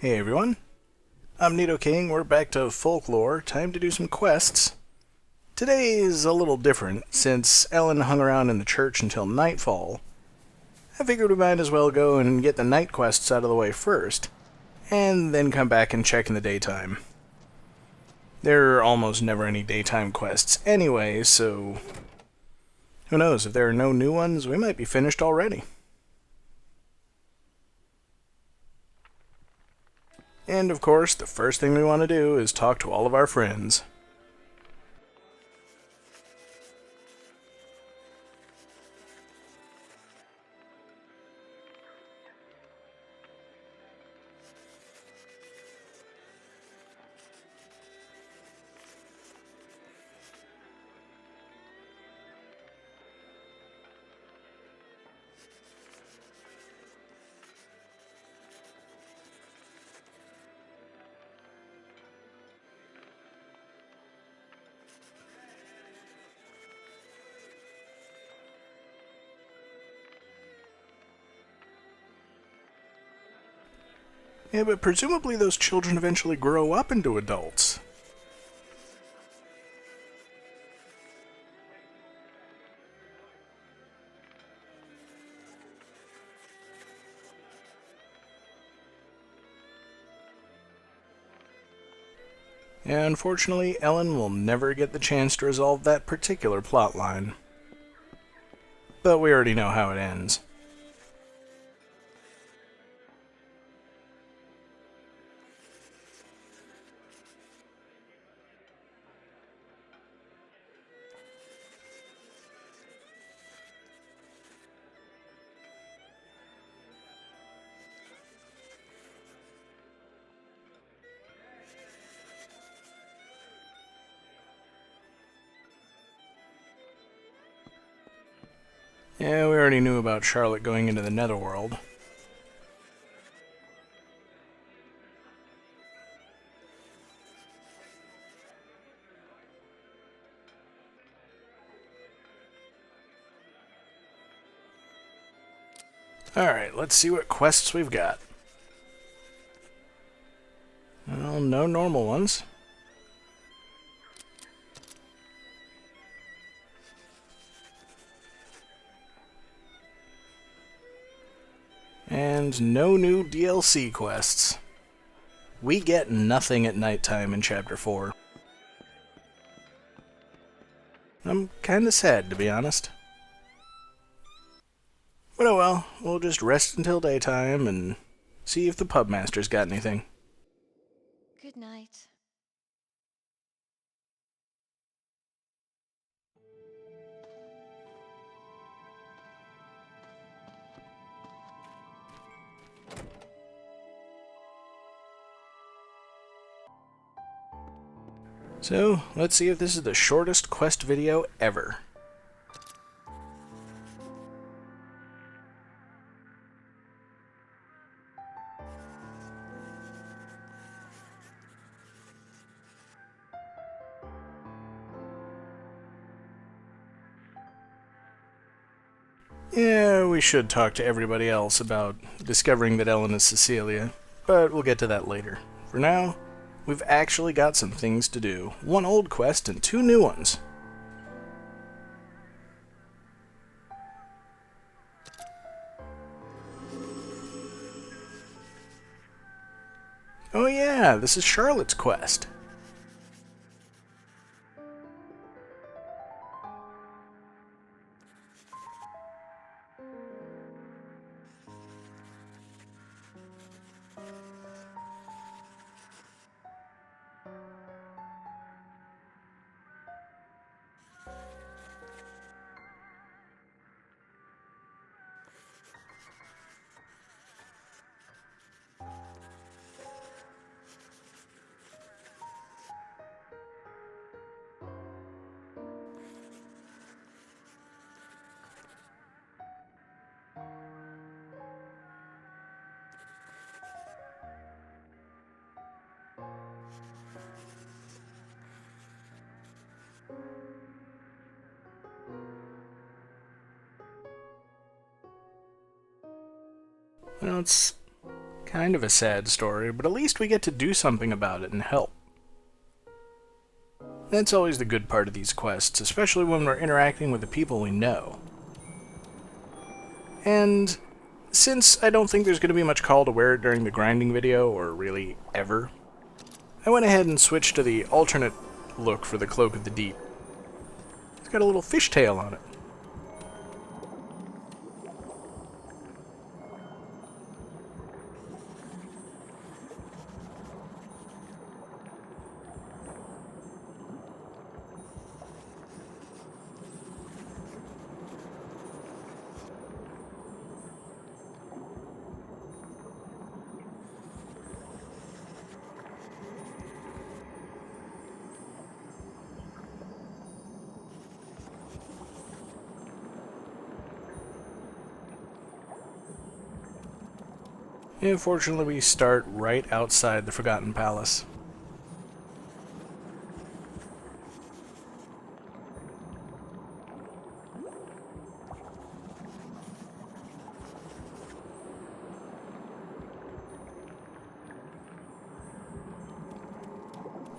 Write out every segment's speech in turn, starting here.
Hey everyone, I'm Nito King. We're back to Folklore. Time to do some quests. Today is a little different, since Ellen hung around in the church until nightfall. I figured we might as well go and get the night quests out of the way first, and then come back and check in the daytime. There are almost never any daytime quests anyway, so who knows, if there are no new ones, we might be finished already. And of course, the first thing we want to do is talk to all of our friends. Yeah, but presumably those children eventually grow up into adults. Yeah, unfortunately, Ellen will never get the chance to resolve that particular plotline. But we already know how it ends. Yeah, we already knew about Charlotte going into the Netherworld. Alright, let's see what quests we've got. Well, no normal ones. And no new DLC quests. We get nothing at nighttime in Chapter 4. I'm kinda sad, to be honest. But oh well, we'll just rest until daytime and see if the pubmaster's got anything. Good night. So, let's see if this is the shortest quest video ever. Yeah, we should talk to everybody else about discovering that Ellen is Cecilia, but we'll get to that later. For now, we've actually got some things to do. One old quest and two new ones. Oh yeah, this is Charlotte's quest. Well, it's Kind of a sad story, but at least we get to do something about it and help. That's always the good part of these quests, especially when we're interacting with the people we know. And since I don't think there's going to be much call to wear it during the grinding video, or really ever, I went ahead and switched to the alternate look for the Cloak of the Deep. It's got a little fishtail on it. Unfortunately, we start right outside the Forgotten Palace.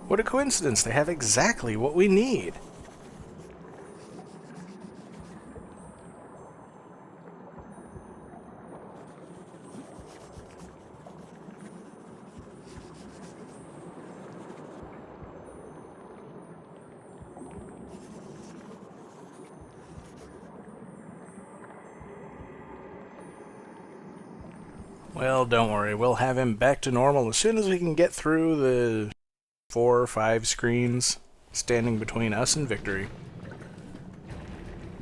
What a coincidence, they have exactly what we need. Well, don't worry, we'll have him back to normal as soon as we can get through the 4 or 5 screens standing between us and victory.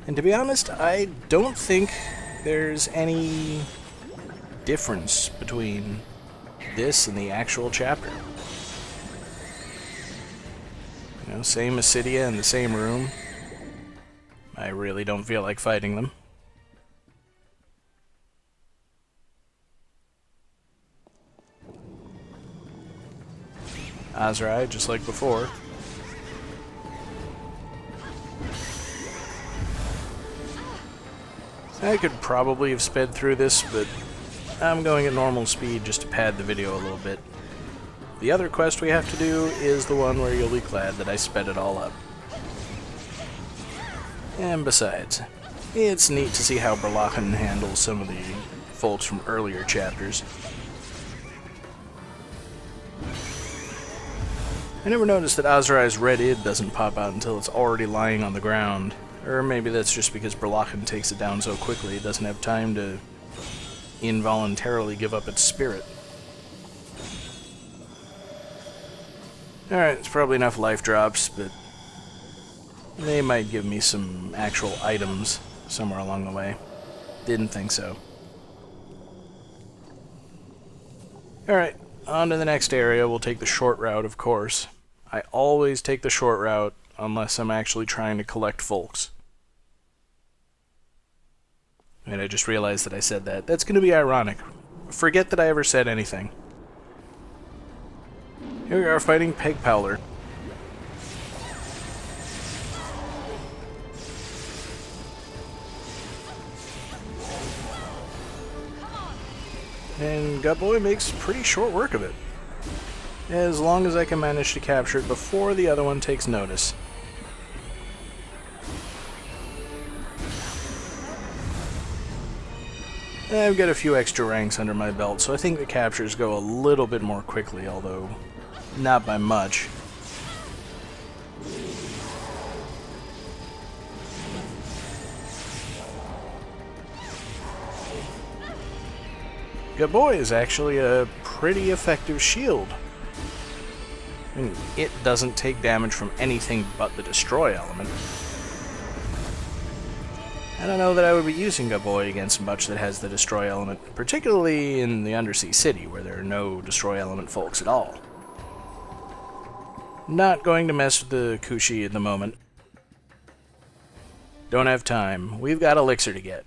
And to be honest, I don't think there's any difference between this and the actual chapter. You know, same Acidia in the same room. I really don't feel like fighting them. Azrai, just like before. I could probably have sped through this, but I'm going at normal speed just to pad the video a little bit. The other quest we have to do is the one where you'll be glad that I sped it all up. And besides, it's neat to see how Berlachen handles some of the folks from earlier chapters. I never noticed that Azrai's red id doesn't pop out until it's already lying on the ground. Or maybe that's just because Berlachen takes it down so quickly it doesn't have time to involuntarily give up its spirit. Alright, it's probably enough life drops, but they might give me some actual items somewhere along the way. Didn't think so. Alright, on to the next area. We'll take the short route, of course. I always take the short route unless I'm actually trying to collect folks. And I just realized that I said that. That's going to be ironic. Forget that I ever said anything. Here we are fighting Peg Powler. And Gutboy makes pretty short work of it. As long as I can manage to capture it before the other one takes notice. I've got a few extra ranks under my belt, so I think the captures go a little bit more quickly, although not by much. Gutboy is actually a pretty effective shield. I mean, it doesn't take damage from anything but the destroy element. I don't know that I would be using Gutboy against much that has the destroy element, particularly in the Undersea City, where there are no destroy element folks at all. Not going to mess with the Kushi at the moment. Don't have time. We've got elixir to get.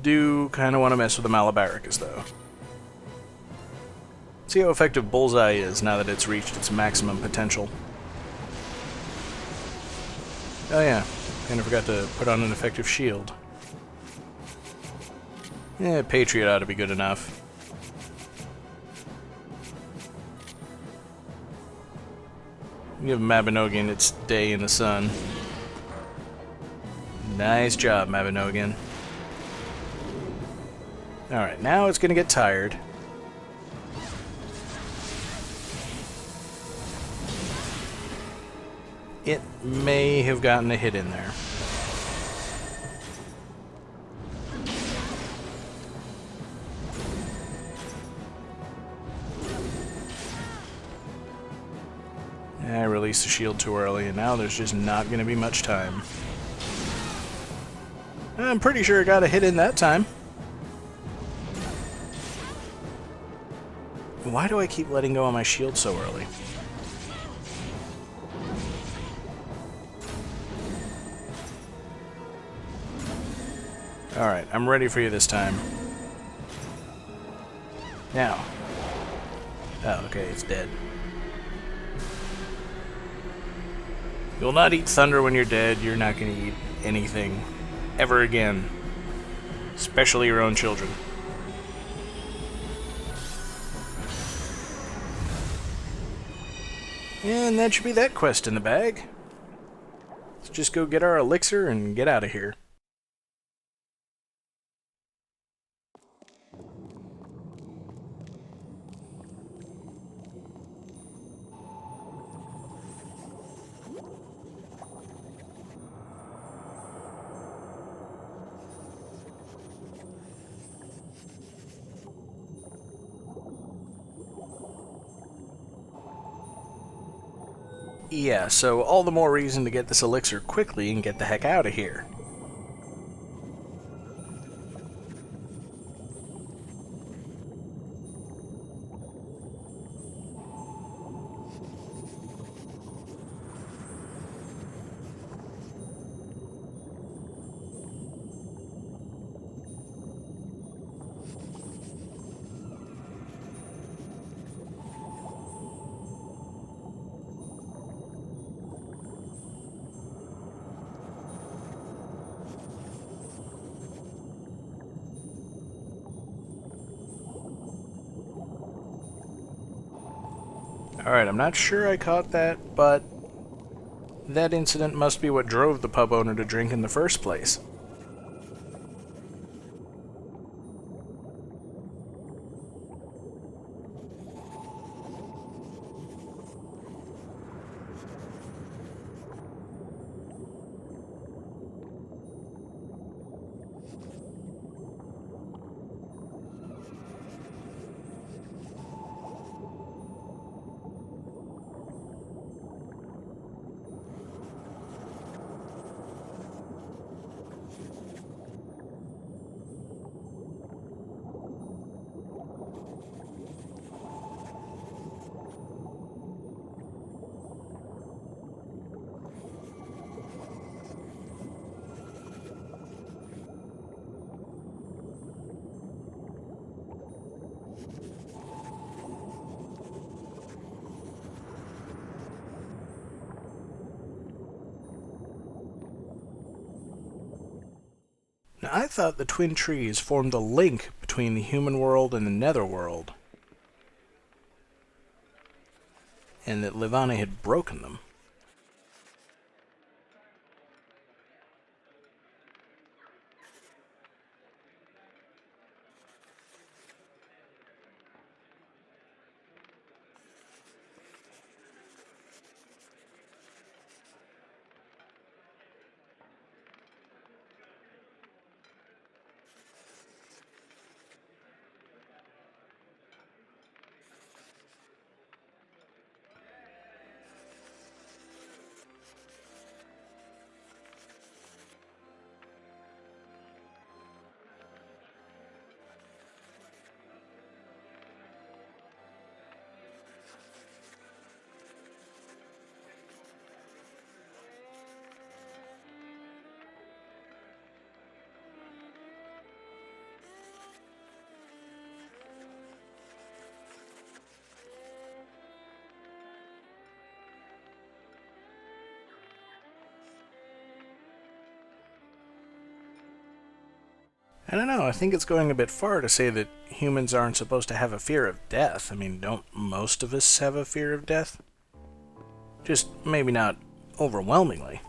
Do kind of want to mess with the Malabaricus, though. See how effective Bullseye is now that it's reached its maximum potential. Oh yeah, kind of forgot to put on an effective shield. Patriot ought to be good enough. Give Mabinogion its day in the sun. Nice job, Mabinogion. Alright, now it's gonna get tired. It may have gotten a hit in there. I released the shield too early, and now there's just not going to be much time. I'm pretty sure it got a hit in that time. Why do I keep letting go of my shield so early? Alright, I'm ready for you this time. Now. Oh, okay, it's dead. You'll not eat thunder when you're dead. You're not going to eat anything ever again. Especially your own children. And that should be that quest in the bag. Let's just go get our elixir and get out of here. Yeah, so all the more reason to get this elixir quickly and get the heck out of here. Alright, I'm not sure I caught that, but that incident must be what drove the pub owner to drink in the first place. Now, I thought the twin trees formed a link between the human world and the netherworld, and that Livani had broken them. I don't know, I think it's going a bit far to say that humans aren't supposed to have a fear of death. I mean, don't most of us have a fear of death? Just maybe not overwhelmingly.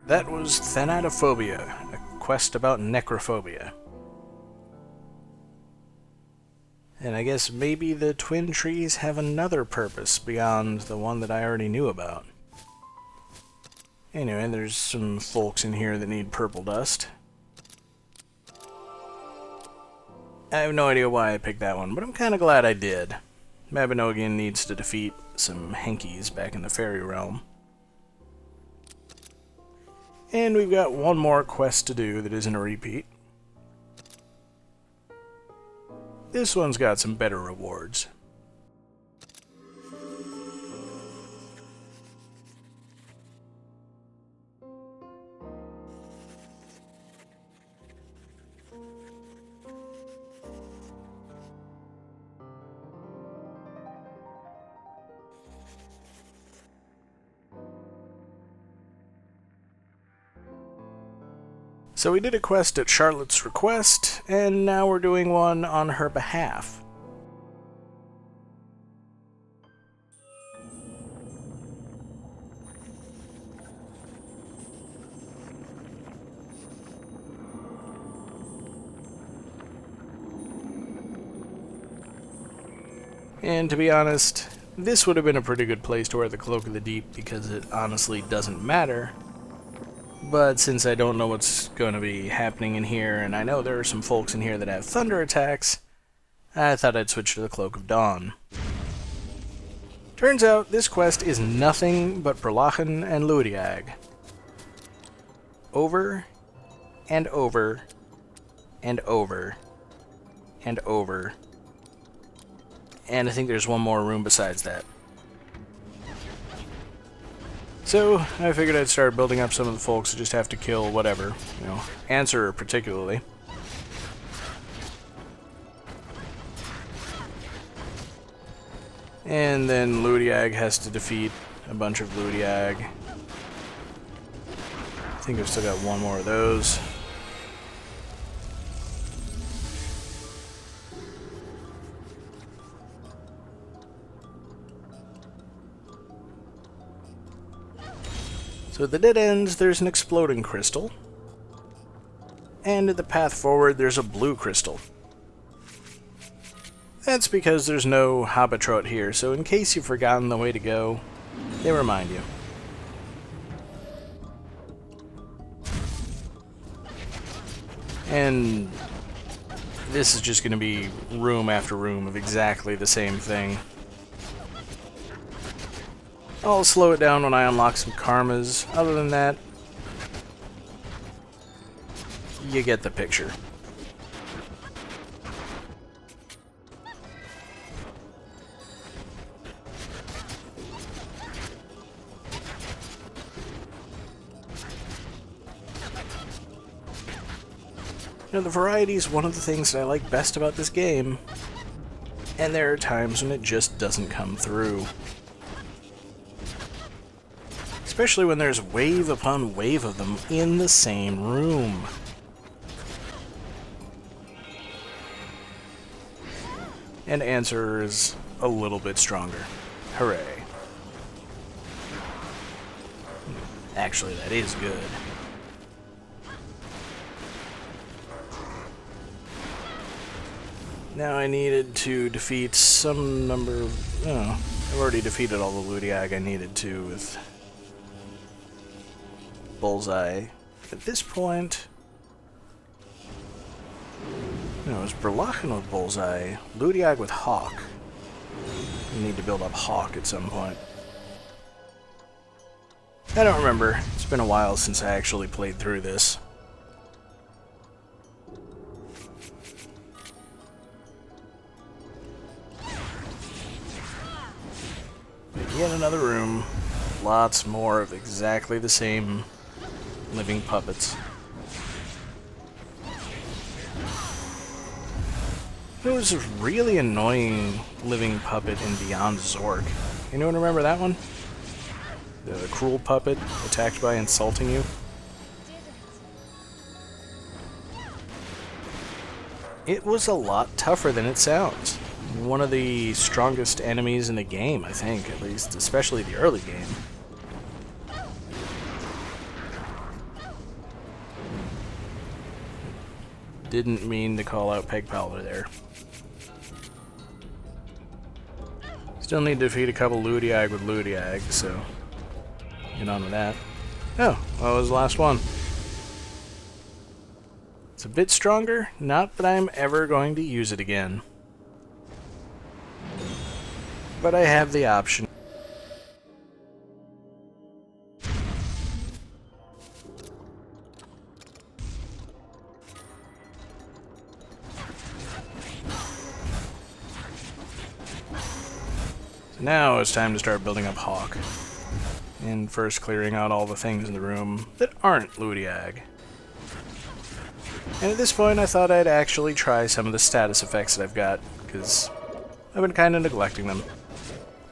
That was Thanatophobia, a quest about necrophobia. And I guess maybe the twin trees have another purpose beyond the one that I already knew about. Anyway, there's some folks in here that need purple dust. I have no idea why I picked that one, but I'm kind of glad I did. Mabinogion needs to defeat some Henkies back in the fairy realm. And we've got one more quest to do that isn't a repeat. This one's got some better rewards. So we did a quest at Charlotte's request, and now we're doing one on her behalf. And to be honest, this would have been a pretty good place to wear the Cloak of the Deep because it honestly doesn't matter. But since I don't know what's going to be happening in here, and I know there are some folks in here that have thunder attacks, I thought I'd switch to the Cloak of Dawn. Turns out this quest is nothing but Perlachen and Ludiag. Over, and over, and over, and over. And I think there's one more room besides that. So, I figured I'd start building up some of the folks who just have to kill whatever, Answer particularly. And then Ludiag has to defeat a bunch of Ludiag. I think I've still got one more of those. So at the dead ends, there's an exploding crystal. And at the path forward, there's a blue crystal. That's because there's no Habitrot here, so in case you've forgotten the way to go, they remind you. And this is just going to be room after room of exactly the same thing. I'll slow it down when I unlock some karmas. Other than that, you get the picture. You know, the variety is one of the things that I like best about this game, and there are times when it just doesn't come through. Especially when there's wave upon wave of them in the same room. And answer is a little bit stronger. Hooray. Actually, that is good. Now I needed to defeat some number of... Oh, I've already defeated all the Ludiag I needed to with Bullseye. At this point... No, it was Berlachen with Bullseye, Ludiag with Hawk. You need to build up Hawk at some point. I don't remember. It's been a while since I actually played through this. Yet another room. Lots more of exactly the same living puppets. There was a really annoying living puppet in Beyond Zork. Anyone remember that one? The cruel puppet attacked by insulting you? It was a lot tougher than it sounds. One of the strongest enemies in the game, I think, at least, especially the early game. Didn't mean to call out Peg Powder there. Still need to defeat a couple Ludiag with Ludiag, so get on with that. Oh, well, that was the last one. It's a bit stronger, not that I'm ever going to use it again. But I have the option. So now it's time to start building up Hawk. And first clearing out all the things in the room that aren't Ludiag. And at this point I thought I'd actually try some of the status effects that I've got, because I've been kind of neglecting them.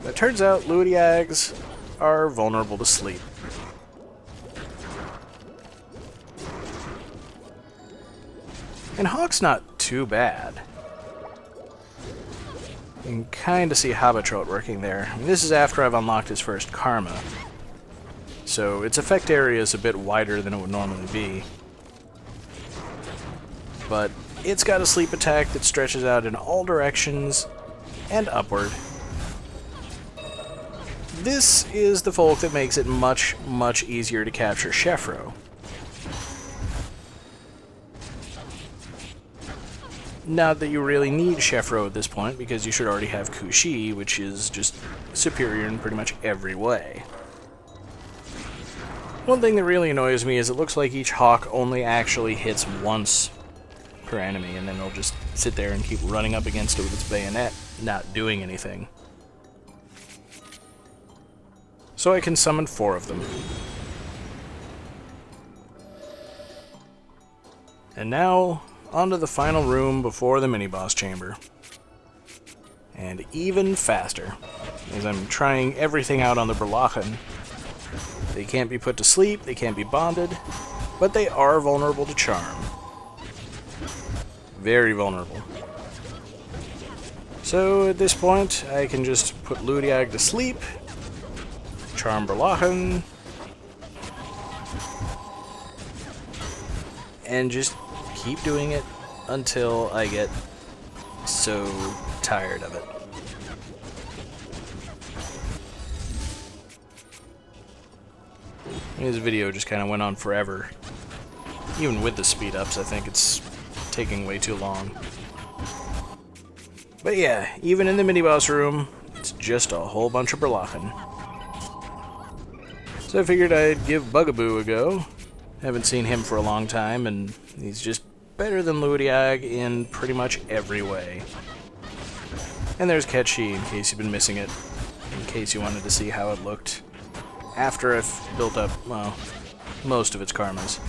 It turns out Ludiags are vulnerable to sleep. And Hawk's not too bad. You can kind of see Habitrot working there. I mean, this is after I've unlocked his first Karma. So its effect area is a bit wider than it would normally be. But it's got a sleep attack that stretches out in all directions and upward. This is the folk that makes it much, much easier to capture Shefro. Not that you really need Shefro at this point, because you should already have Kushi, which is just superior in pretty much every way. One thing that really annoys me is it looks like each Hawk only actually hits once per enemy, and then it'll just sit there and keep running up against it with its bayonet, not doing anything. So I can summon 4 of them. And now, onto the final room before the mini-boss chamber. And even faster, as I'm trying everything out on the Berlachen. They can't be put to sleep, they can't be bonded, but they are vulnerable to charm. Very vulnerable. So at this point, I can just put Ludiag to sleep, charm Berlachen, and just keep doing it until I get so tired of it. This video just kind of went on forever. Even with the speed ups, I think it's taking way too long. But yeah, even in the mini-boss room, it's just a whole bunch of Berlachen. So I figured I'd give Bugaboo a go. Haven't seen him for a long time, and he's just better than Ludiag in pretty much every way. And there's Ketchi, in case you've been missing it. In case you wanted to see how it looked after I've built up, well, most of its karmas.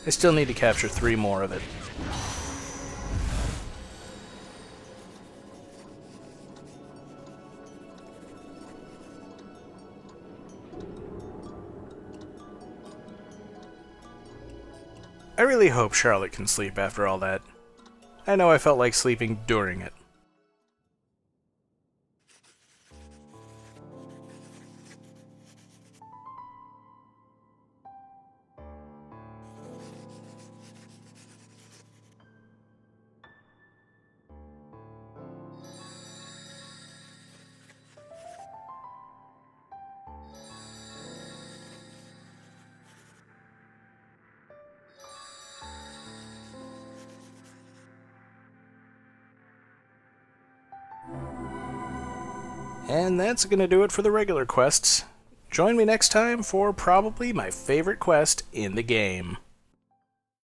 I still need to capture 3 more of it. I really hope Charlotte can sleep after all that. I know I felt like sleeping during it. And that's going to do it for the regular quests. Join me next time for probably my favorite quest in the game.